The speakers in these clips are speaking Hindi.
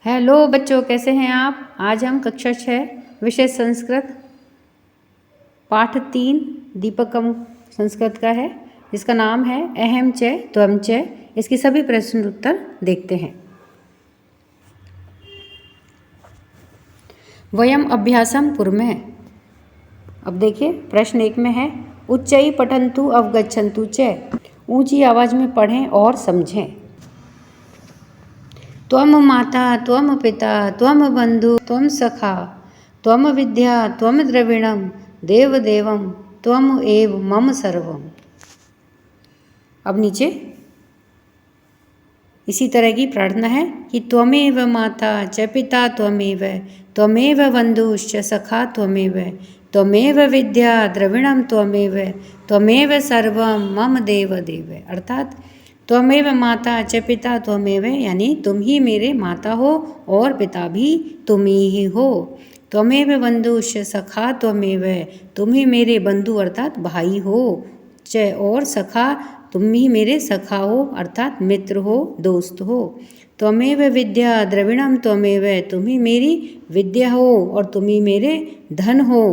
हेलो बच्चों, कैसे हैं आप। आज हम कक्षा 6 विषय संस्कृत पाठ 3 दीपकम संस्कृत का है, जिसका नाम है अहम च त्वम च। इसके सभी प्रश्न उत्तर देखते हैं। वयम अभ्यासम कुर्मः। अब देखिए प्रश्न 1 में है उच्चई पठन्तु अवगच्छन्तु च। ऊंची आवाज में पढ़ें और समझें। त्वम माता त्वम पिता त्वम बंधु त्वम सखा त्वम विद्या त्वम द्रविणम देव देवम त्वम एव मम सर्वम। अब नीचे इसी तरह की प्रार्थना है कि त्वमेव माता च पिता त्वमेव बंधुश्च सखा त्वमेव विद्या द्रविणम त्वमेव सर्वम मम देव देव। अर्थात त्वमेव माता च पिता त्वमेव, यानी तुम ही मेरे माता हो और पिता भी तुम ही हो। त्वमेव बंधुश्च सखा त्वमेव, तुम ही मेरे बंधु अर्थात भाई हो। च और सखा, तुम ही मेरे सखा हो अर्थात मित्र हो, दोस्त हो। त्वमेव विद्या द्रविणम त्वमेव, तुम ही मेरी विद्या हो और तुम ही मेरे धन हो।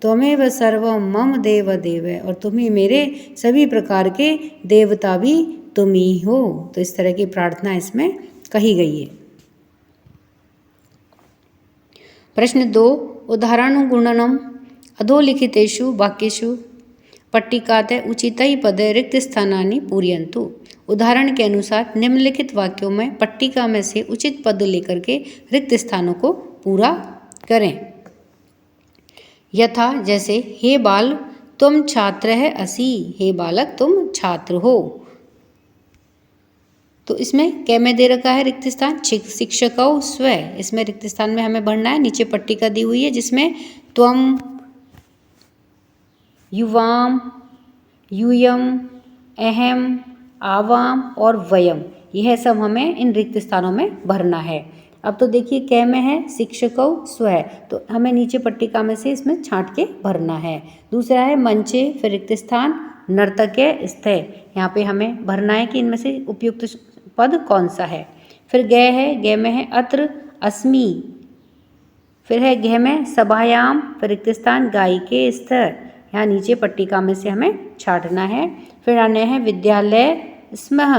त्वमेव सर्वम मम देव देव, और तुम ही मेरे सभी प्रकार के देवता भी तुम ही हो। तो इस तरह की प्रार्थना इसमें कही गई है। प्रश्न 2 उदाहरणगुणनम अधोलिखितेषु वाक्येषु पट्टिकातः उचितै पदे रिक्त स्थानानि पूरयन्तु। उदाहरण के अनुसार निम्नलिखित वाक्यों में पट्टिका में से उचित पद लेकर के रिक्त स्थानों को पूरा करें। यथा जैसे हे बाल तुम छात्र है असि, हे बालक तुम छात्र हो। तो इसमें कै में दे रखा है रिक्त स्थान शिक्षकौ स्व, इसमें रिक्त स्थान में हमें भरना है। नीचे पट्टिका दी हुई है जिसमें त्वम, युवाम, यूयम, अहम, आवाम और वयम, यह सब हमें इन रिक्त स्थानों में भरना है। अब तो देखिए कै में है शिक्षकौ स्व, तो हमें नीचे पट्टिका में से इसमें छांट के भरना है। दूसरा है मंचे, फिर रिक्त स्थान नर्तक्य स्थे, यहाँ पे हमें भरना है कि इनमें से उपयुक्त पद कौन सा है। फिर गै है, गै में है अत्र अस्मि, फिर है घ में सभायाम, फिर रिक्त स्थान गायिके स्थ, यहाँ नीचे पट्टिका में से हमें छाटना है। फिर अन्य है विद्यालय स्मः,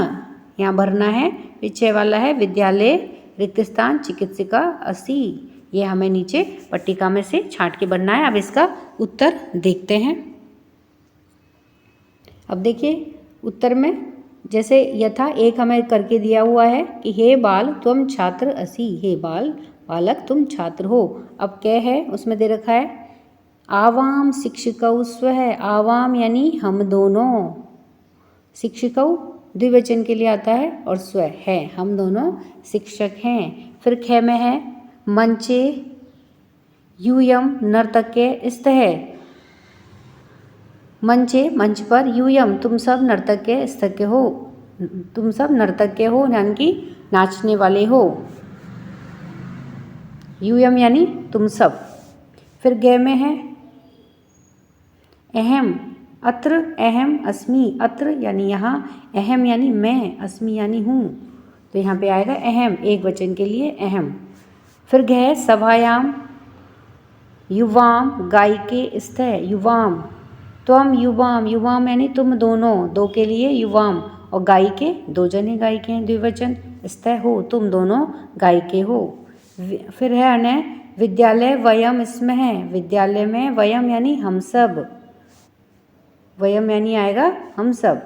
यहाँ भरना है। पीछे वाला है विद्यालय रिक्त स्थान चिकित्सिका असि, ये हमें नीचे पट्टिका में से छाट के भरना है। अब इसका उत्तर देखते हैं। अब देखिए उत्तर में जैसे यथा एक हमें करके दिया हुआ है कि हे बाल तुम छात्र असि, हे बालक तुम छात्र हो। अब क्या है उसमें दे रखा है आवाम शिक्षकौ स्व, है आवाम यानी हम दोनों, शिक्षकौ द्विवचन के लिए आता है और स्व है, हम दोनों शिक्षक हैं। फिर ख में है मंचे यूयम नर्तक्य स्थ है, मंचे मंच पर, यूयम तुम सब नर्तक्य स्थक्य हो, तुम सब नर्तक्य हो यानी कि नाचने वाले हो। यूयम यानी तुम सब। फिर गे में है अहम, अत्र अहम अस्मि, अत्र यानी यहाँ, अहम यानी मैं, अस्मि यानी हूँ, तो यहाँ पे आएगा अहम, एक वचन के लिए अहम। फिर घ सभायाम युवाम गायिके स्थ, युवाम त्वम युवाम, युवाम यानी तुम दोनों, दो के लिए युवाम, और गायिके दो जने गायिके हैं द्विवचन, स्थ हो तुम दोनों गायिके हो। फिर है अन्य विद्यालय वयम इसमें है, विद्यालय में वयम यानी हम सब, वयम यानी आएगा हम सब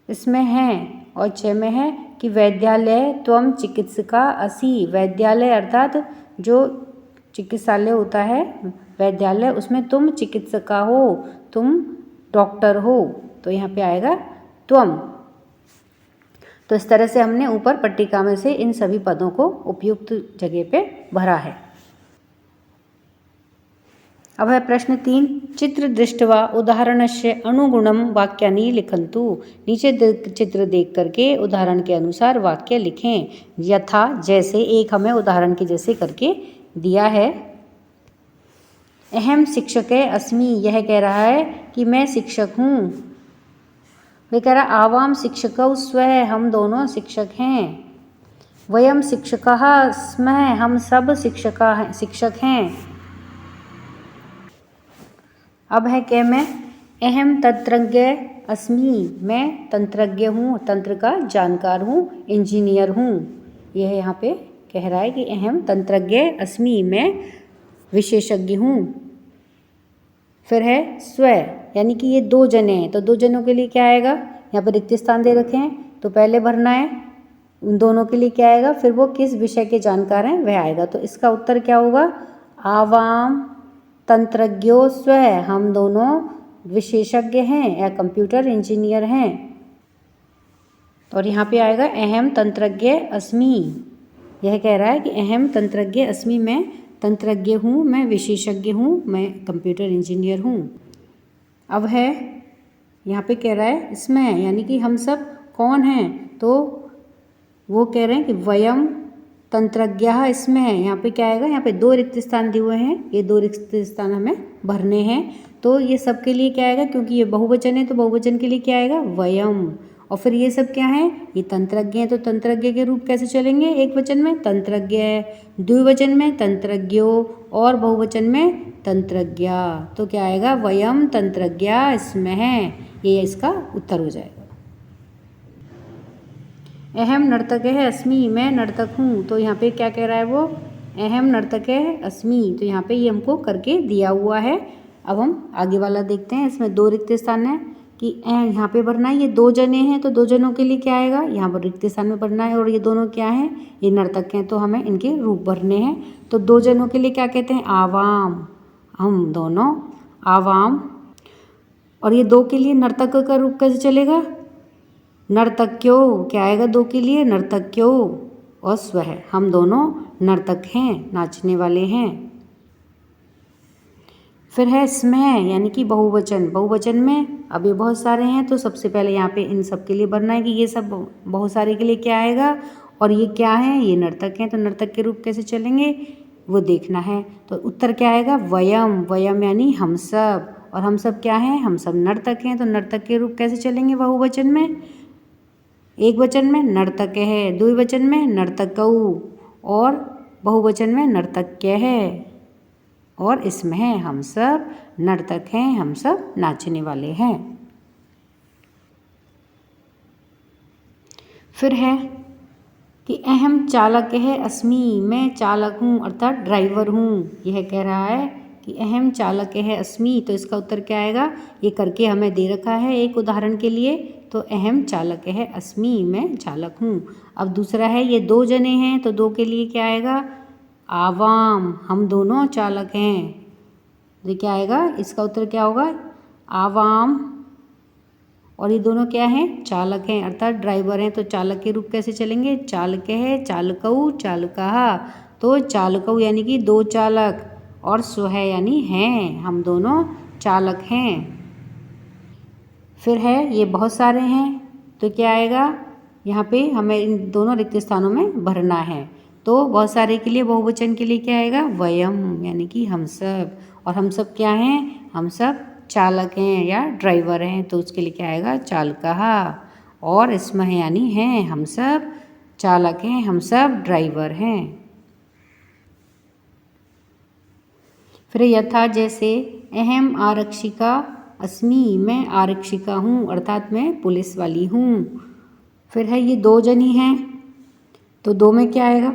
इसमें है। और च में है कि वैद्यालय त्वम चिकित्सिका असि, वैद्यालय अर्थात जो चिकित्सालय होता है वैद्यालय, उसमें तुम चिकित्सिका हो, तुम डॉक्टर हो, तो यहाँ पे आएगा त्वम। तो इस तरह से हमने ऊपर पट्टिका में से इन सभी पदों को उपयुक्त जगह पे भरा है। अब है प्रश्न 3 चित्र दृष्ट्वा उदाहरणस्य अनुगुणम वाक्यानि लिखन्तु। नीचे चित्र देख करके उदाहरण के अनुसार वाक्य लिखें। यथा जैसे, एक हमें उदाहरण के जैसे करके दिया है अहम शिक्षके अस्मि, यह कह रहा है कि मैं शिक्षक हूँ। वह कह रहा आवाम शिक्षकौ स्व, हम दोनों शिक्षक हैं। वयम शिक्षकाः स्मः, हम सब शिक्षक हैं। अब है क्या में, अहम तंत्रज्ञ अस्मि, मैं तंत्रज्ञ हूँ, तंत्र का जानकार हूँ, इंजीनियर हूँ। यह यहाँ पे कह रहा है कि अहम तंत्रज्ञ अस्मि, मैं विशेषज्ञ हूँ। फिर है स्व, यानी कि ये दो जने हैं, तो दो जनों के लिए क्या आएगा, यहाँ पर रिक्त स्थान दे रखे हैं तो पहले भरना है, उन दोनों के लिए क्या आएगा, फिर वो किस विषय के जानकार हैं वह आएगा। तो इसका उत्तर क्या होगा, आवाम तंत्रज्ञो स्व, हम दोनों विशेषज्ञ हैं या कंप्यूटर इंजीनियर हैं। और यहाँ पे आएगा अहम तंत्रज्ञ अस्मि, यह कह रहा है कि अहम तंत्रज्ञ अस्मि, मैं तंत्रज्ञ हूँ, मैं विशेषज्ञ हूँ, मैं कंप्यूटर इंजीनियर हूँ। अब है यहाँ पे कह रहा है इसमें, यानी कि हम सब कौन हैं, तो वो कह रहे हैं कि वयम तंत्रज्ञः इसमें है। यहाँ पे क्या आएगा, यहाँ पे दो रिक्त स्थान दिए हुए हैं, ये दो रिक्त स्थान हमें भरने हैं। तो ये सब के लिए क्या आएगा, क्योंकि ये बहुवचन है तो बहुवचन के लिए क्या आएगा, वयम। और फिर ये सब क्या है, ये तंत्रज्ञ हैं, तो तंत्रज्ञ के रूप कैसे चलेंगे, एक वचन में तंत्रज्ञ, द्विवचन में तंत्रज्ञो और बहुवचन में तंत्रज्ञा। तो क्या आएगा, वयम तंत्रज्ञा इसमें है, ये इसका उत्तर हो जाएगा। अहम नर्तक है अस्मि, मैं नर्तक हूँ, तो यहाँ पे क्या कह रहा है वो, अहम नर्तक है अस्मि, तो यहाँ पे ये हमको करके दिया हुआ है। अब हम आगे वाला देखते हैं, इसमें दो रिक्त स्थान है कि यहाँ पे भरना है, ये दो जने हैं तो दो जनों के लिए क्या आएगा, यहाँ पर रिक्त स्थान में भरना है, और ये दोनों क्या हैं, ये नर्तक हैं, तो हमें इनके रूप भरने हैं। तो दो जनों के लिए क्या कहते हैं, आवाम, हम दोनों आवाम। और ये दो के लिए नर्तक का रूप कैसे चलेगा, नर्तक्यों, क्या आएगा दो के लिए, नर्तक्यों, और स्व है, हम दोनों नर्तक हैं, नाचने वाले हैं। फिर है स्मः, यानी कि बहुवचन, बहुवचन में अब ये बहुत सारे हैं, तो सबसे पहले यहाँ पे इन सब के लिए भरना है कि ये सब बहुत सारे के लिए क्या आएगा, और ये क्या है, ये नर्तक हैं, तो नर्तक के रूप कैसे चलेंगे वो देखना है। तो उत्तर क्या आएगा, वयम, वयम यानी हम सब, और हम सब क्या हैं, हम सब नर्तक हैं, तो नर्तक के रूप कैसे चलेंगे बहुवचन में, एक वचन में नर्तक है, द्विवचन में नर्तकऊ, और बहुवचन में नर्तक्य है, और इसमें है हम सब नर्तक हैं, हम सब नाचने वाले हैं। फिर है कि अहम चालक है अस्मि, मैं चालक हूँ अर्थात ड्राइवर हूँ। यह कह रहा है कि अहम चालक है अस्मि, तो इसका उत्तर क्या आएगा, ये करके हमें दे रखा है एक उदाहरण के लिए, तो अहम चालक है अस्मि, मैं चालक हूँ। अब दूसरा है, ये दो जने हैं तो दो के लिए क्या आएगा, आवाम, हम दोनों चालक हैं, ये क्या आएगा, इसका उत्तर क्या होगा, आवाम। और ये दोनों क्या हैं, चालक हैं अर्थात ड्राइवर हैं, तो चालक के रूप कैसे चलेंगे, चालक है, चालकऊ, चालकः, तो चालकऊ यानी कि दो चालक, और स्व है यानी हैं, हम दोनों चालक हैं। फिर है ये बहुत सारे हैं, तो क्या आएगा, यहाँ पे हमें इन दोनों रिक्त स्थानों में भरना है, तो बहुत सारे के लिए बहुवचन के लिए क्या आएगा, वयम यानी कि हम सब, और हम सब क्या हैं, हम सब चालक हैं या ड्राइवर हैं, तो उसके लिए क्या आएगा, चालकः, और इसमें यानी हैं, हम सब चालक हैं, हम सब ड्राइवर हैं। फिर यथा जैसे, अहम आरक्षिका अस्मि, मैं आरक्षिका हूँ अर्थात मैं पुलिस वाली हूँ। फिर है ये दो जनी हैं, तो दो में क्या आएगा,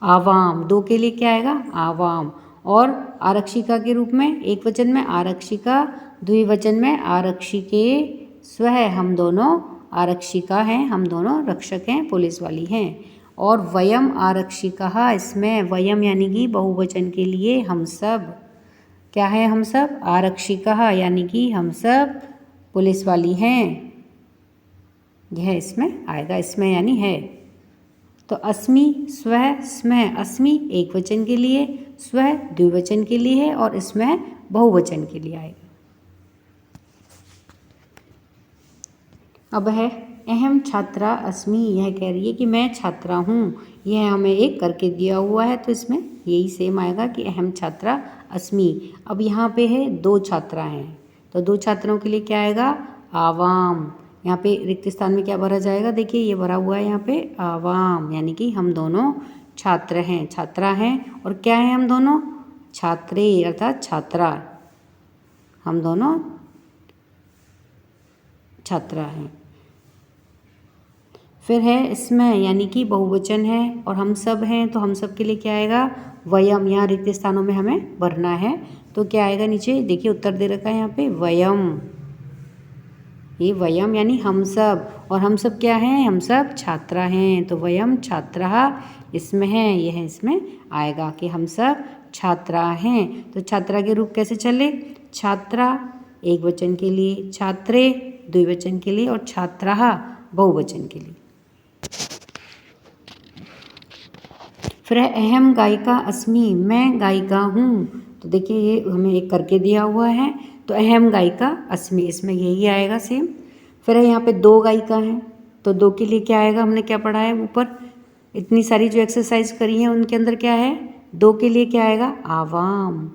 आवाम, दो के लिए क्या आएगा, आवाम, और आरक्षिका के रूप में एक वचन में आरक्षिका, द्विवचन में आरक्षिके, स्व है, हम दोनों आरक्षिका हैं, हम दोनों रक्षक हैं, पुलिस वाली हैं। और वयम आरक्षिका, इसमें वयम यानी कि बहुवचन के लिए हम सब, क्या है, हम सब आरक्षिका यानी कि हम सब पुलिस वाली हैं, यह इसमें आएगा, इसमें यानी है। तो अस्मि, स्व, स्मः, अस्मि एक वचन के लिए, स्व द्विवचन के लिए है, और इसमें बहुवचन के लिए आएगा। अब है अहम छात्रा अस्मि, यह कह रही है कि मैं छात्रा हूँ, यह हमें एक करके दिया हुआ है, तो इसमें यही सेम आएगा कि अहम छात्रा अस्मि। अब यहाँ पे है दो छात्रा हैं, तो दो छात्रों के लिए क्या आएगा, आवाम, यहाँ पे रिक्त स्थान में क्या भरा जाएगा, देखिए ये भरा हुआ है यहाँ पे आवाम, यानी कि हम दोनों छात्र हैं, छात्रा हैं। और क्या है हम दोनों, छात्रे अर्थात छात्रा, हम दोनों छात्रा हैं। फिर है इसमें, यानी कि बहुवचन है और हम सब हैं, तो हम सब के लिए क्या आएगा, वयम। यहाँ रिक्त स्थानों में हमें भरना है, तो क्या आएगा नीचे, देखिए उत्तर दे रखा है यहाँ पे वयम। ये वयम यानी हम सब, और हम सब क्या हैं, हम सब छात्रा हैं, तो वयम छात्रा इसमें है, यह है इसमें आएगा कि हम सब छात्रा हैं। तो छात्रा के रूप कैसे चले, छात्रा एक वचन के लिए, छात्रे द्विवचन के लिए, और छात्रा बहुवचन के लिए। फिर है अहम गायिका अस्मि, मैं गायिका हूँ। तो देखिए ये हमें एक करके दिया हुआ है, तो अहम गायिका अस्मि, इसमें यही आएगा सेम। फिर है यहाँ पे दो गायिका हैं, तो दो के लिए क्या आएगा, हमने क्या पढ़ा है ऊपर, इतनी सारी जो एक्सरसाइज करी है उनके अंदर क्या है, दो के लिए क्या आएगा, आवाम।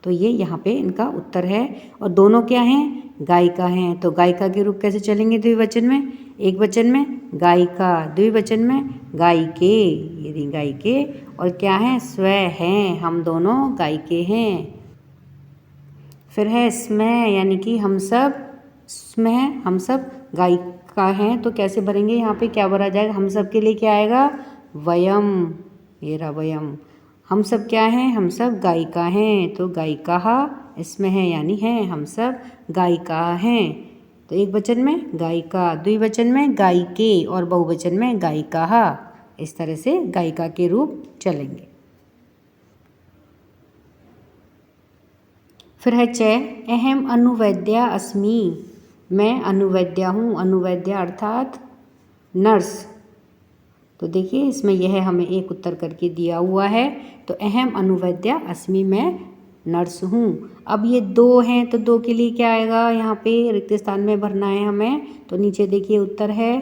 तो ये यहाँ पे इनका उत्तर है। और दोनों क्या हैं, गायिका हैं, तो गायिका के रूप कैसे चलेंगे, द्विवचन में, एक वचन में गायिका, द्विवचन में गायिके, ये गायिके। और क्या है, स्व हैं, हम दोनों गायिके हैं। फिर है स्मय, यानी कि हम सब, स्मय हम सब गायिका हैं, तो कैसे भरेंगे, यहाँ पे क्या भरा जाएगा, हम सब के लिए क्या आएगा, वयम, ये रहा वयम। हम सब क्या हैं, हम सब गायिका हैं, तो गायिका इसमें है, यानी है हम सब गायिका हैं। तो एक वचन में गायिका, द्विवचन में गायिके, और बहुवचन में गायिका। इस तरह से गायिका के रूप चलेंगे। फिर है च, अहम अनुवैद्या अस्मि, मैं अनुवैद्या हूँ, अनुवैद्या अर्थात नर्स। तो देखिए इसमें यह हमें एक उत्तर करके दिया हुआ है, तो अहम अनुवैद्या अस्मि, मैं नर्स हूँ। अब ये दो हैं, तो दो के लिए क्या आएगा, यहाँ पे रिक्त स्थान में भरना है हमें, तो नीचे देखिए उत्तर है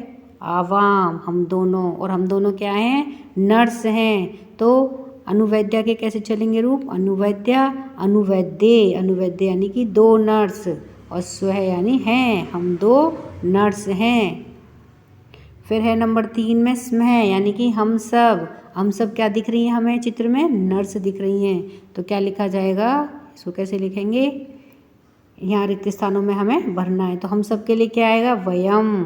आवाम, हम दोनों, और हम दोनों क्या हैं, नर्स हैं। तो अनुवैद्या के कैसे चलेंगे रूप, अनुवैद्या, अनुवैद्य, अनुवैद्य यानी कि दो नर्स, और स्व यानी हैं, हम दो नर्स हैं। फिर है नंबर 3 में स्म है, यानी कि हम सब क्या दिख रही हैं हमें चित्र में, नर्स दिख रही हैं, तो क्या लिखा जाएगा, इसको कैसे लिखेंगे, यहाँ रिक्त स्थानों में हमें भरना है, तो हम सब के लिए क्या आएगा, वयम,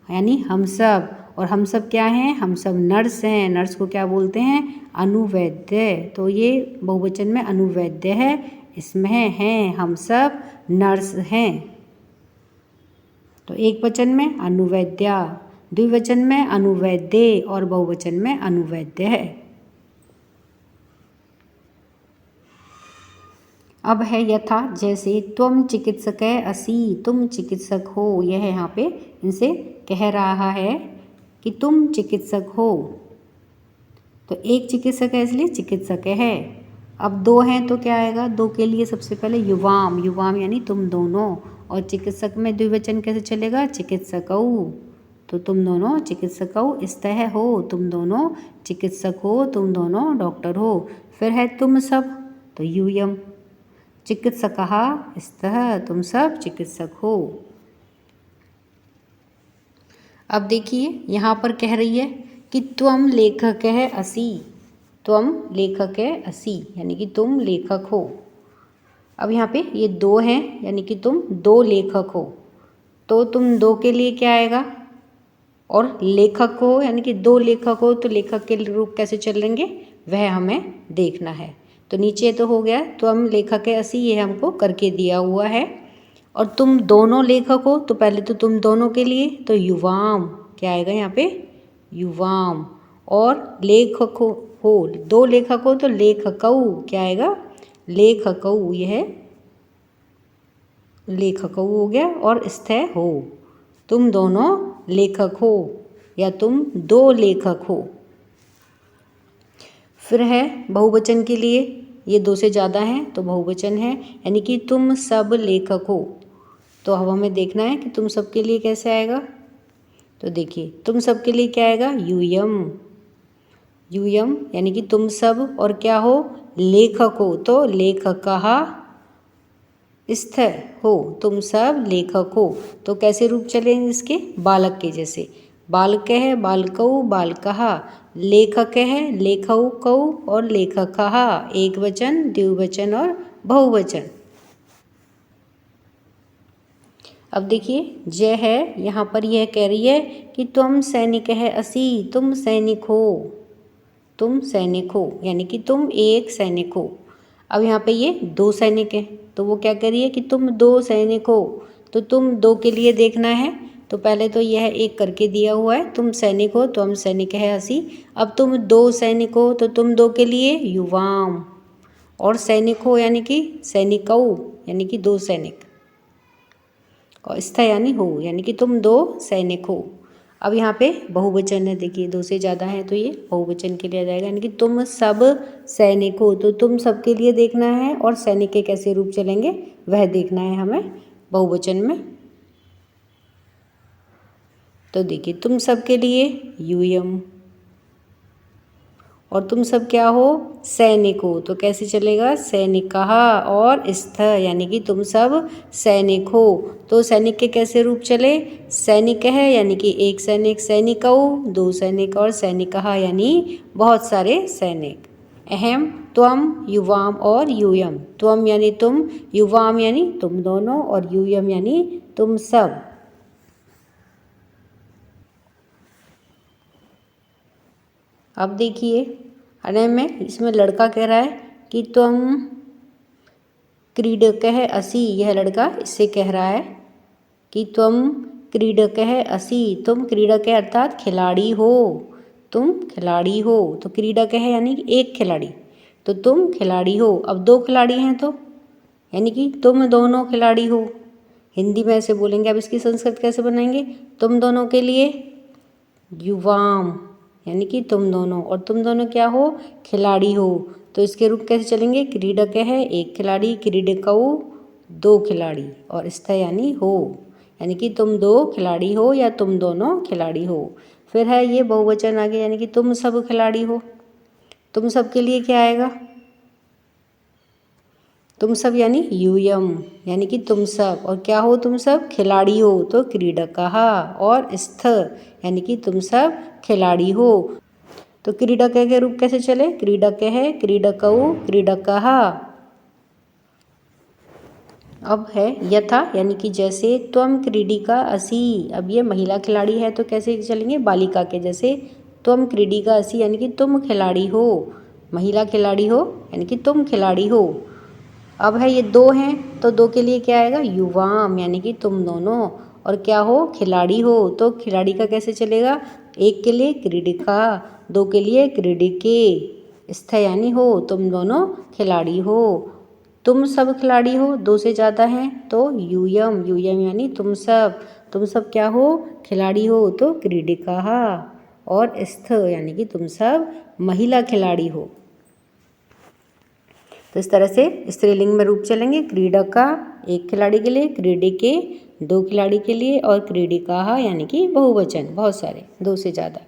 यानी हम सब। और हम सब क्या हैं, हम सब नर्स हैं, नर्स को क्या बोलते हैं, अनुवैद्य, तो ये बहुवचन में अनुवैद्य है, इसमें हैं, हम सब नर्स हैं। तो एक वचन में अनुवैद्या, द्विवचन में अनुवैद्य, और बहुवचन में अनुवैद्य है। अब है यथा, जैसे त्वम चिकित्सकै असि, तुम चिकित्सक हो, यह यहाँ पे इनसे कह रहा है कि तुम चिकित्सक हो। तो एक चिकित्सक है इसलिए चिकित्सक है। अब दो हैं तो क्या आएगा, दो के लिए सबसे पहले युवाम, युवाम यानी तुम दोनों, और चिकित्सक में द्विवचन कैसे चलेगा, चिकित्सकौ, तो तुम दोनों चिकित्सकौ स्तः हो, तुम दोनों चिकित्सक हो, तुम दोनों डॉक्टर हो। फिर है तुम सब, तो यूयम, चिकित्सकः स्तः, तुम सब चिकित्सक हो। अब देखिए यहाँ पर कह रही है कि त्वम लेखकः असि, त्वम लेखकः असि यानी कि तुम लेखक हो। अब यहाँ पे ये दो हैं, यानी कि तुम दो लेखक हो, तो तुम दो के लिए क्या आएगा, और लेखक हो यानी कि दो लेखक हो, तो लेखक के रूप कैसे चलेंगे वह हमें देखना है। तो नीचे तो हो गया त्वम लेखकः असि, ये हमको करके दिया हुआ है। और तुम दोनों लेखक हो, तो पहले तो तुम दोनों के लिए तो युवाम क्या आएगा यहाँ पे, युवाम। और लेखक हो दो लेखक हो तो लेखकौ क्या आएगा, लेखकौ, यह लेखकौ हो गया। और स्थ हो, तुम दोनों लेखक हो या तुम दो लेखक हो। फिर है बहुवचन के लिए, ये दो से ज़्यादा हैं तो बहुवचन है, यानी कि तुम सब लेखक हो। तो अब हमें देखना है कि तुम सब के लिए कैसे आएगा। तो देखिए तुम सब के लिए क्या आएगा, यूयम, यूयम यानी कि तुम सब और क्या हो, लेखक हो, तो लेखकः स्थ हो, तुम सब लेखक हो। तो कैसे रूप चलेंगे इसके? बालक के जैसे। बालक है बालकौ बालकः, लेखक है लेखौ कौ और लेखकः, एक वचन द्विवचन और बहुवचन। अब देखिए जय है, यहाँ पर यह कह रही है कि तुम सैनिक है असी, तुम सैनिक हो, तुम सैनिक हो यानी कि तुम एक सैनिक हो। अब यहाँ पे ये दो सैनिक हैं, तो वो क्या कह रही है कि तुम दो सैनिक हो। तो तुम दो के लिए देखना है, तो पहले तो यह एक करके दिया हुआ है, तुम सैनिक हो तो हम सैनिक है असी। अब तुम दो सैनिक हो तो तुम दो के लिए युवाम, और सैनिक हो यानी कि सैनिकौ यानी कि दो सैनिक, और स्थ यानी हो यानी कि तुम दो सैनिक हो। अब यहाँ पे बहुवचन है, देखिए दो से ज़्यादा है तो ये बहुवचन के लिए आ जाएगा, यानी कि तुम सब सैनिक हो। तो तुम सब के लिए देखना है और सैनिक के कैसे रूप चलेंगे वह देखना है हमें बहुवचन में। तो देखिए तुम सब के लिए यूयम, और तुम सब क्या हो? सैनिक हो। तो कैसे चलेगा? सैनिकः और स्थ यानी कि तुम सब सैनिक हो। तो सैनिक के कैसे रूप चले? सैनिक है यानी कि एक सैनिक, सैनिकौ दो सैनिक, और सैनिकः यानी बहुत सारे सैनिक। अहम त्वम युवाम और यूयम। त्वम यानी तुम, युवाम यानी तुम दोनों, और यूयम यानी तुम सब। अब देखिए अनय में इसमें लड़का कह रहा है कि तुम क्रीडकः असि, यह लड़का इससे कह रहा है कि तुम क्रीडकः असि, तुम क्रीडक है अर्थात खिलाड़ी हो, तुम खिलाड़ी हो। तो क्रीडक है यानी कि एक खिलाड़ी, तो तुम खिलाड़ी हो। अब दो खिलाड़ी हैं तो यानी कि तुम दोनों खिलाड़ी हो। हिंदी में ऐसे बोलेंगे, अब इसकी संस्कृत कैसे बनाएंगे? तुम दोनों के लिए युवाम यानी कि तुम दोनों, और तुम दोनों क्या हो? खिलाड़ी हो। तो इसके रूप कैसे चलेंगे? क्रीडक है एक खिलाड़ी, क्रीडकौ दो खिलाड़ी, और स्थ यानी हो यानी कि तुम दो खिलाड़ी हो या तुम दोनों खिलाड़ी हो। फिर है ये बहुवचन आगे यानी कि तुम सब खिलाड़ी हो। तुम सब के लिए क्या आएगा? तुम सब यानी यूयम यानी कि तुम सब, और क्या हो तुम सब? खिलाड़ी हो। तो क्रीडकः और स्थ यानी कि तुम सब खिलाड़ी हो। तो क्रीडक के रूप कैसे चले? क्रीडक है क्रीडकौ क्रीडकः। अब है यथा यानी कि जैसे, त्वम क्रीडिका असि, अब ये महिला खिलाड़ी है तो कैसे चलेंगे? बालिका के जैसे। त्वम क्रीडिका असि यानी कि तुम खिलाड़ी हो, महिला खिलाड़ी हो यानी कि तुम खिलाड़ी हो। अब है ये दो हैं तो दो के लिए क्या आएगा? युवाम यानी कि तुम दोनों, और क्या हो? खिलाड़ी हो। तो खिलाड़ी का कैसे चलेगा? एक के लिए क्रीडिका, दो के लिए क्रीडिके, स्थ यानी हो, तुम दोनों खिलाड़ी हो। तुम सब खिलाड़ी हो, दो से ज़्यादा हैं तो यूयम, यूयम यानी तुम सब क्या हो? खिलाड़ी हो। तो क्रीडिका, और स्थ यानी कि तुम सब महिला खिलाड़ी हो। तो इस तरह से स्त्रीलिंग में रूप चलेंगे। क्रीडका एक खिलाड़ी के लिए, क्रीडिके दो खिलाड़ी के लिए, और क्रीडिका यानी कि बहुवचन बहुत सारे, दो से ज़्यादा।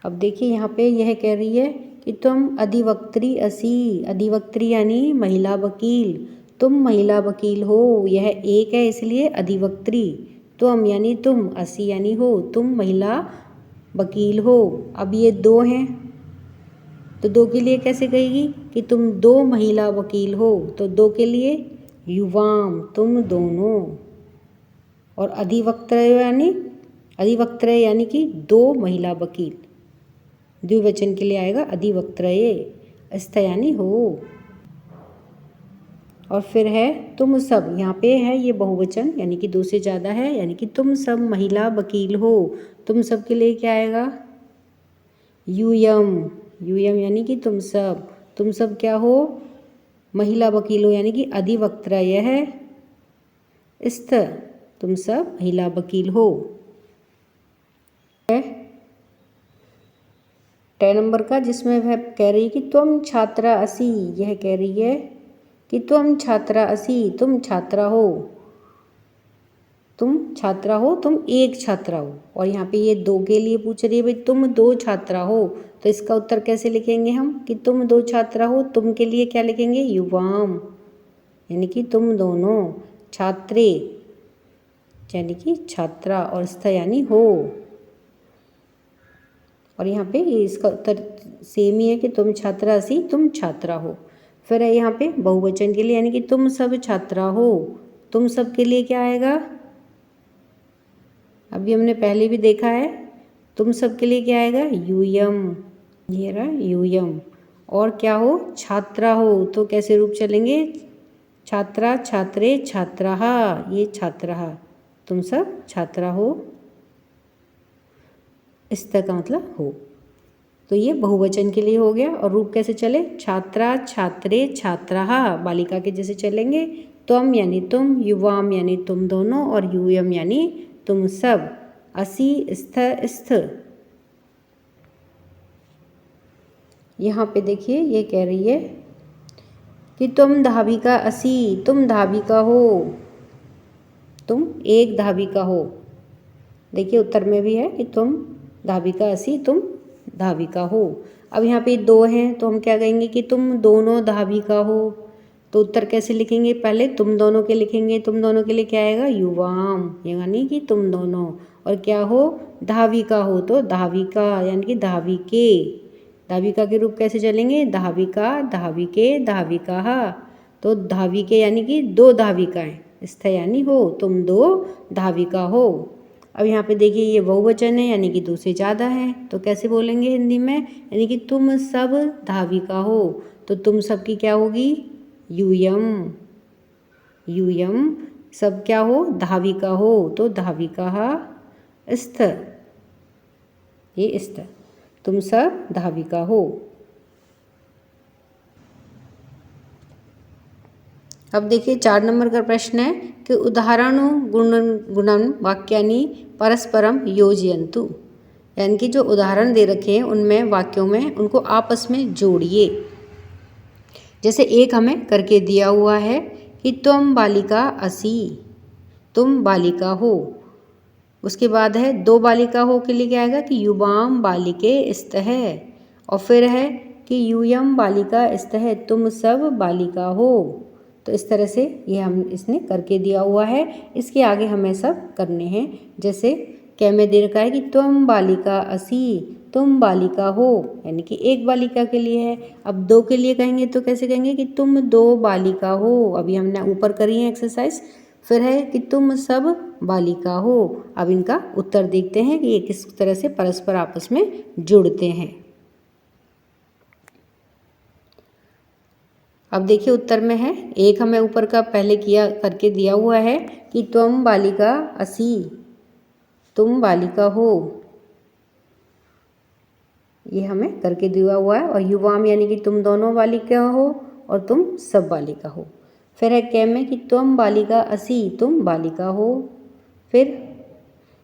अब देखिए यहाँ पे यह कह रही है कि तुम अधिवक्त्री असि, अधिवक्त्री यानी महिला वकील, तुम महिला वकील हो। यह एक है इसलिए अधिवक्त्री। तुम यानी तुम, असि यानी हो, तुम महिला वकील हो। अब ये दो हैं तो दो के लिए कैसे कहेगी? कि तुम दो महिला वकील हो। तो दो के लिए युवाम, तुम दोनों, और अधिवक्त्रय यानी कि दो महिला वकील, द्विवचन के लिए आएगा अधिवक्त्रये, स्थ यानी हो। और फिर है तुम सब, यहाँ पे है ये बहुवचन यानी कि दो से ज़्यादा है, यानी कि तुम सब महिला वकील हो। तुम सब के लिए क्या आएगा? यूयम, यूयम यानी कि तुम सब क्या हो? महिला वकील हो यानी कि अधिवक्त्रय है, स्थ तुम सब महिला वकील हो। 10 नंबर का जिसमें वह कह रही है कि तुम छात्रा असि, यह कह रही है कि तुम छात्रा असि, तुम छात्रा हो। तुम छात्रा हो, तुम एक छात्रा हो। और यहाँ पे ये दो के लिए पूछ रही है भाई तुम दो छात्रा हो, तो इसका उत्तर कैसे लिखेंगे हम कि तुम दो छात्रा हो। तुम के लिए क्या लिखेंगे युवाम, यानी कि तुम दोनों, छात्रे यानी कि छात्रा, और स्थ यानी हो। और यहाँ पे इसका उत्तर सेम ही है कि तुम छात्रा असी, तुम छात्रा हो। फिर है यहाँ पे बहुवचन के लिए, यानी कि तुम सब छात्रा हो। तुम सब के लिए क्या आएगा, अभी हमने पहले भी देखा है, तुम सब के लिए क्या आएगा यूयम, ये रहा यूयम। और क्या हो, छात्रा हो, तो कैसे रूप चलेंगे, छात्रा छात्रे छात्राः, ये छात्राः, तुम सब छात्रा हो, इस तरह का मतलब हो। तो ये बहुवचन के लिए हो गया। और रूप कैसे चले, छात्रा छात्रे छात्राः, बालिका के जैसे चलेंगे। त्वम यानी तुम, युवाम यानी तुम दोनों, और यूयम यानी तुम सब, असि स्थ स्थ। यहाँ पे देखिए ये कह रही है कि तुम धाविका असि, तुम धाविका हो, तुम एक धाविका हो। देखिए उत्तर में भी है कि तुम धाविका असि, तुम धाविका हो। अब यहाँ पे दो हैं तो हम क्या कहेंगे कि तुम दोनों धाविका हो। तो उत्तर कैसे लिखेंगे, पहले तुम दोनों के लिखेंगे। तुम दोनों के लिए क्या आएगा युवाम, यानी कि तुम दोनों। और क्या हो, धाविका हो, तो धाविका यानी कि धाविके। धाविका के रूप कैसे चलेंगे, धाविका धाविके धाविका। तो धाविके यानी कि दो धाविकाएं, स्थ यानी हो, तुम दो धाविका हो। अब यहाँ पे देखिए ये बहुवचन है, यानी कि दो से ज़्यादा है, तो कैसे बोलेंगे हिंदी में, यानी कि तुम सब धाविका हो। तो तुम सब की क्या होगी यूयम, यूयम सब क्या हो धाविका हो, तो धाविका स्थ, ये स्थ, तुम सब धाविका हो। अब देखिए 4 नंबर का प्रश्न है कि उदाहरणों गुणन वाक्यानि परस्परम योजयन्तु, यानी कि जो उदाहरण दे रखे हैं उनमें वाक्यों में उनको आपस में जोड़िए। जैसे एक हमें करके दिया हुआ है कि तुम बालिका असि, तुम बालिका हो। उसके बाद है दो बालिका हो के लिए क्या आएगा कि युवाम बालिके स्तः। और फिर है कि यूयम बालिका स्तः, तुम सब बालिका हो। तो इस तरह से ये हम इसने करके दिया हुआ है। इसके आगे हमें सब करने हैं। जैसे क्या में दे रखा है कि तुम बालिका असि, तुम बालिका हो, यानी कि एक बालिका के लिए है। अब दो के लिए कहेंगे तो कैसे कहेंगे कि तुम दो बालिका हो। अभी हमने ऊपर करी है एक्सरसाइज। फिर है कि तुम सब बालिका हो। अब इनका उत्तर देखते हैं कि ये किस तरह से परस्पर आपस में जुड़ते हैं। अब देखिए उत्तर में है, एक हमें ऊपर का पहले किया करके दिया हुआ है कि तुम बालिका असि, तुम बालिका हो, ये हमें करके दिया हुआ है। और युवाम यानी कि तुम दोनों बालिका हो और तुम सब बालिका हो। फिर है कै में कि तुम बालिका असि, तुम बालिका हो। फिर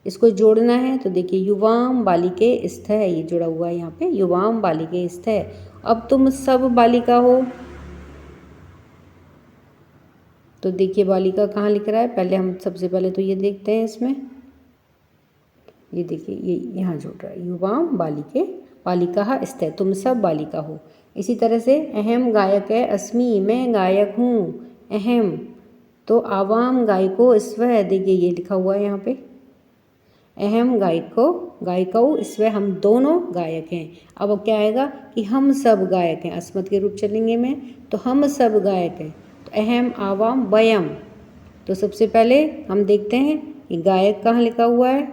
इसको जोड़ना है तो देखिए युवाम बालिके स्थ है, ये जुड़ा हुआ है यहाँ पे, युवाम बालिके स्थ है। अब तुम सब बालिका हो, तो देखिए बालिका कहाँ लिख रहा है, पहले हम सबसे पहले तो ये देखते हैं इसमें, ये देखिए ये यहाँ जोड़ रहा है युवाम बालिके बालिका स्थ, तुम सब बालिका हो। इसी तरह से अहम गायक है अस्मि, मैं गायक हूँ। अहम तो आवाम गायको स्व, देखिए ये लिखा हुआ है यहाँ पे, अहम गायको गायिकाओं स्व, हम दोनों गायक हैं। अब क्या आएगा कि हम सब गायक हैं, अस्मत् के रूप चलेंगे में, तो हम सब गायक हैं। तो अहम आवाम वयम, तो सबसे पहले हम देखते हैं कि गायक कहाँ लिखा हुआ है,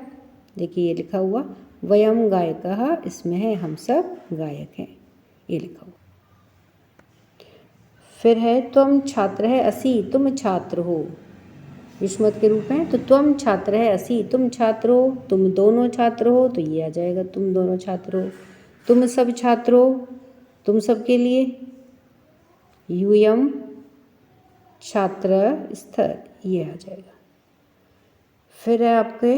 देखिए ये लिखा हुआ वयम गायकः, इसमें है हम सब गायक हैं, ये लिखा हुआ। फिर है तुम छात्र है असि, तुम छात्र हो, युष्मत के रूप में, तो तुम छात्र है असि, तुम छात्र हो, तुम दोनों छात्र हो, तो ये आ जाएगा तुम दोनों छात्र हो। तुम सब छात्र हो, तुम सब के लिए यूयम छात्र स्थ, ये आ जाएगा। फिर है आपके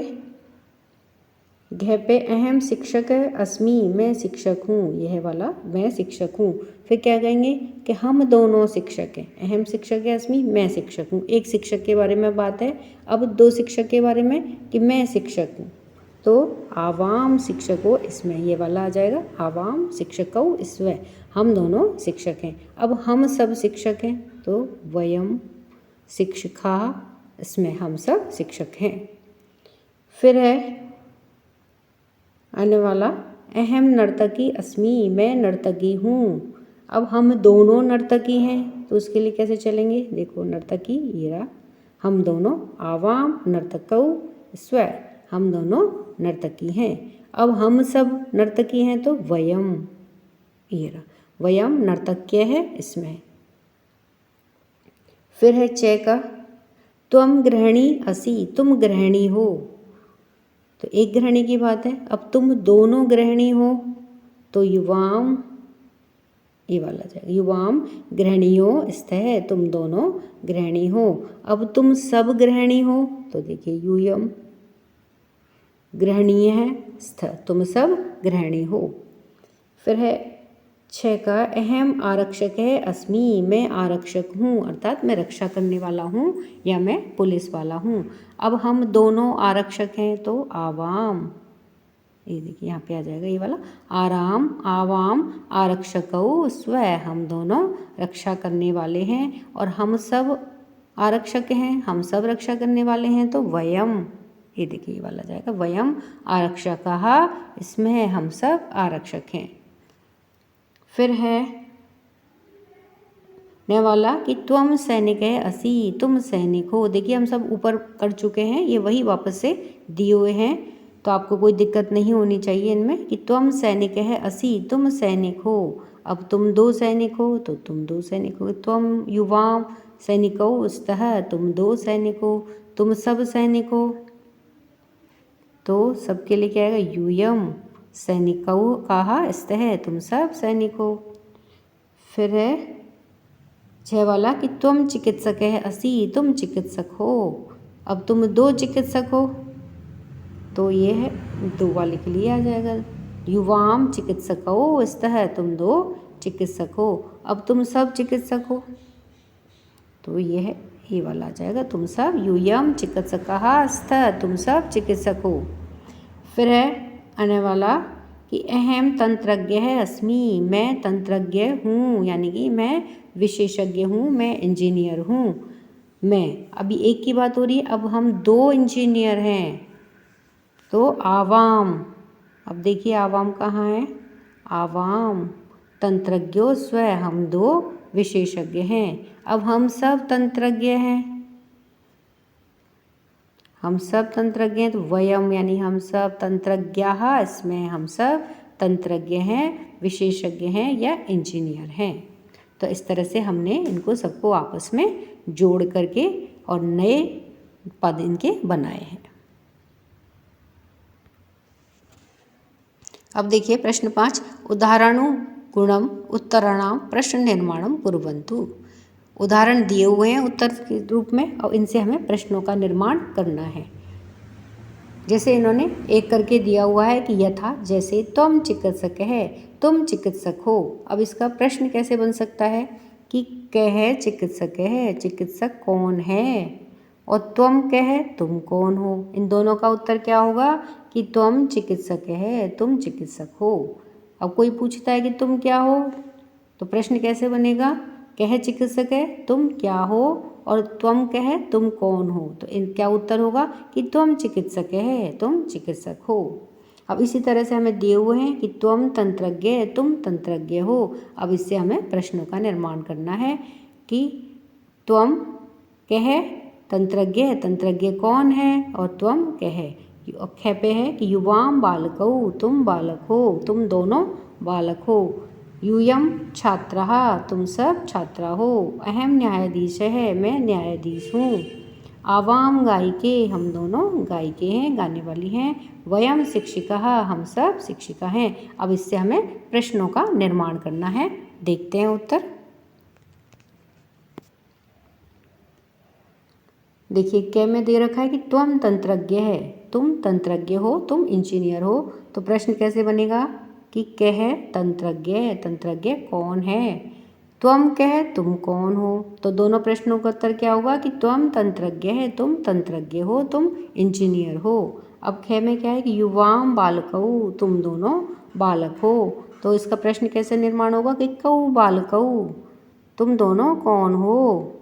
घ पे अहम शिक्षक अस्मि, मैं शिक्षक हूँ, यह वाला मैं शिक्षक हूँ। फिर क्या कहेंगे कि हम दोनों शिक्षक हैं। अहम शिक्षक है अस्मि, मैं शिक्षक हूँ। एक शिक्षक के बारे में बात है, अब दो शिक्षक के बारे में कि मैं शिक्षक हूँ। तो आवाम शिक्षको इसमें ये वाला आ जाएगा, आवाम शिक्षकौ इसमें, हम दोनों शिक्षक हैं। अब हम सब शिक्षक हैं तो वयम शिक्षका, इसमें हम सब शिक्षक हैं। फिर है आने वाला अहम नर्तकी अस्मि, मैं नर्तकी हूँ। अब हम दोनों नर्तकी हैं तो उसके लिए कैसे चलेंगे, देखो नर्तकी ये रहा, हम दोनों आवाम नर्तकौ स्व, हम दोनों नर्तकी हैं। अब हम सब नर्तकी हैं तो वयम ये रहा, वयम नर्तक्य है इसमें। फिर है च का त्वम गृहिणी असि, तुम गृहिणी हो, तो एक गृहिणी की बात है। अब तुम दोनों गृहिणी हो तो युवाम ये वाला जाएगा, युवाम गृहिणियों स्थ, तुम दोनों गृहिणी हो। अब तुम सब गृहिणी हो तो देखिए यूयम गृहिणीय है स्थ, तुम सब गृहिणी हो। फिर है छ का अहम आरक्षक है अस्मि, मैं आरक्षक हूँ, अर्थात मैं रक्षा करने वाला हूँ या मैं पुलिस वाला हूँ। अब हम दोनों आरक्षक हैं तो आवाम, ये देखिए यहाँ पे आ जाएगा ये वाला, आराम आवाम आरक्षकौ स्व, हम दोनों रक्षा करने वाले हैं। और हम सब आरक्षक हैं, हम सब रक्षा करने वाले हैं तो वयम, ये देखिए ये वाला जाएगा, वयम आरक्षकः, इसमें हम सब आरक्षक हैं। फिर है न वाला कि त्वम सैनिक है असि, तुम सैनिक हो। देखिए हम सब ऊपर कर चुके हैं, ये वही वापस से दिए हुए हैं तो आपको कोई दिक्कत नहीं होनी चाहिए इनमें कि त्वम सैनिक है असि, तुम सैनिक हो। अब तुम दो सैनिक हो तो तुम दो सैनिक हो, त्वम युवाम सैनिकौ स्तः, तुम दो सैनिक हो, तुम सब सैनिक हो, तो सबके लिए क्या आएगा यूयम सैनिकौ काहा स्तः, तुम सब सैनिक हो। फिर है छह वाला कि तुम चिकित्सक है असि, तुम चिकित्सक हो। अब तुम दो चिकित्सक हो तो ये है दो वाले के लिए आ जाएगा, युवाम चिकित्सकौ स्तः, तुम दो चिकित्सक हो। अब तुम सब चिकित्सक हो तो ये है ये वाला आ जाएगा, तुम सब यूयम चिकित्सकः स्तः, तुम सब चिकित्सक हो। फिर है आने वाला कि अहम तंत्रज्ञ है अस्मि, मैं तंत्रज्ञ हूँ, यानी कि मैं विशेषज्ञ हूँ, मैं इंजीनियर हूँ। मैं अभी एक की बात हो रही है, अब हम दो इंजीनियर हैं तो आवाम, अब देखिए आवाम कहाँ है, आवाम तंत्रज्ञो स्व, हम दो विशेषज्ञ हैं। अब हम सब तंत्रज्ञ हैं, हम सब तंत्रज्ञ हैं तो वयम, यानी हम सब तंत्रज्ञाः, इसमें हम सब तंत्रज्ञ हैं, विशेषज्ञ हैं या इंजीनियर हैं। तो इस तरह से हमने इनको सबको आपस में जोड़ करके और नए पद इनके बनाए हैं। अब देखिए प्रश्न 5, उदाहरणुगुणम उत्तराणाम प्रश्न निर्माणम कुर्वन्तु। उदाहरण दिए हुए हैं उत्तर के रूप में और इनसे हमें प्रश्नों का निर्माण करना है। जैसे इन्होंने एक करके दिया हुआ है कि यथा, जैसे त्वम चिकित्सक है, तुम चिकित्सक हो। अब इसका प्रश्न कैसे बन सकता है कि कह चिकित्सक है, चिकित्सक कौन है, और त्वम कह तुम कौन हो। इन दोनों का उत्तर क्या होगा कि त्वम चिकित्सक है, तुम चिकित्सक हो। अब कोई पूछता है कि तुम क्या हो, तो प्रश्न कैसे बनेगा, कह चिकित्सक है, तुम क्या हो, और त्वम कह तुम कौन हो। तो इन क्या उत्तर होगा कि त्वम चिकित्सक है, तुम चिकित्सक हो। अब इसी तरह से हमें दिए हुए हैं कि त्वम तंत्रज्ञ, तुम तंत्रज्ञ हो। अब इससे हमें प्रश्नों का निर्माण करना है कि त्वम कह तंत्रज्ञ, तंत्रज्ञ कौन है, और त्वम कह ख पे है कि युवाम बालकौ, तुम बालक हो, तुम दोनों बालक हो। यूयम छात्रः, तुम सब छात्रा हो। अहम न्यायाधीश है, मैं न्यायाधीश हूँ। आवाम गायिके, हम दोनों गायिके हैं, गाने वाली हैं। वयम शिक्षिकाः, हम सब शिक्षिका हैं। अब इससे हमें प्रश्नों का निर्माण करना है। देखते हैं उत्तर। देखिए क में दे रखा है कि त्वम तंत्रज्ञ है, तुम तंत्रज्ञ हो, तुम इंजीनियर हो। तो प्रश्न कैसे बनेगा कि कह तंत्रज्ञ, तंत्रज्ञ कौन है। त्वम कह तुम कौन हो। तो दोनों प्रश्नों का उत्तर क्या होगा कि त्वम तंत्रज्ञ है, तुम तंत्रज्ञ हो, तुम इंजीनियर हो। अब ख में क्या है कि युवाम बालकऊ, तुम दोनों बालक हो। तो इसका प्रश्न कैसे निर्माण होगा कि कऊ बालकऊ, तुम दोनों कौन हो।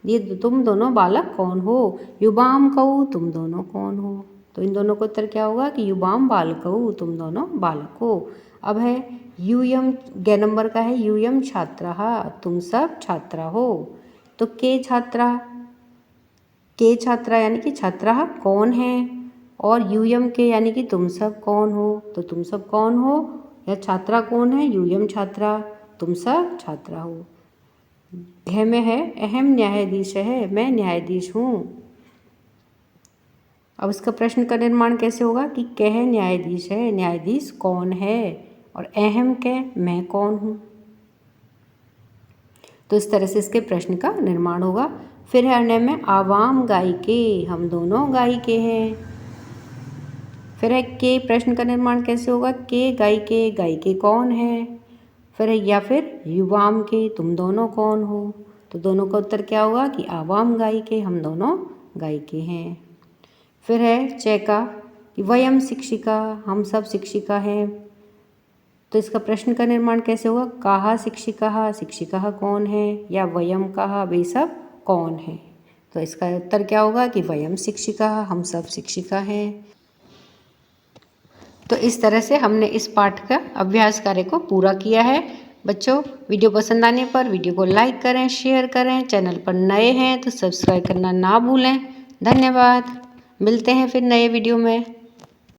ये तुम दोनों बालक कौन हो। युवाम कऊ, तुम दोनों कौन हो। तो इन दोनों का उत्तर क्या होगा कि युवाम बालकऊ, तुम दोनों बालक हो। अब है यूयम, ग नंबर का है यूयम छात्रः, तुम सब छात्रा हो। तो के छात्रा, के छात्रा यानी कि छात्रा कौन है, और यूयम के यानी कि तुम सब कौन हो। तो तुम सब कौन हो या छात्रा कौन है, यूयम छात्रा, तुम सब छात्रा हो। घ में है अहम न्यायाधीश है, मैं न्यायाधीश हूँ। अब इसका प्रश्न का निर्माण कैसे होगा कि कह न्यायाधीश है, न्यायाधीश कौन है, और अहम कह मैं कौन हूँ। तो इस तरह से इसके प्रश्न का निर्माण होगा। फिर है अण्य में आवाम गाय के, हम दोनों गाय के हैं। फिर है के प्रश्न का निर्माण कैसे होगा, के गाय के कौन है। फिर या फिर युवाम के, तुम दोनों कौन हो। तो दोनों का उत्तर क्या होगा कि आवाम गाय के, हम दोनों गाय के हैं। फिर है च का कि वयम शिक्षिका, हम सब शिक्षिका हैं। तो इसका प्रश्न का निर्माण कैसे होगा, काहा शिक्षिका, शिक्षिका कौन है, या वयम कहा, वे सब कौन है। तो इसका उत्तर क्या होगा कि वयम शिक्षिका, हम सब शिक्षिका हैं। तो इस तरह से हमने इस पाठ का अभ्यास कार्य को पूरा किया है। बच्चों, वीडियो पसंद आने पर वीडियो को लाइक करें, शेयर करें। चैनल पर नए हैं तो सब्सक्राइब करना ना भूलें। धन्यवाद। मिलते हैं फिर नए वीडियो में।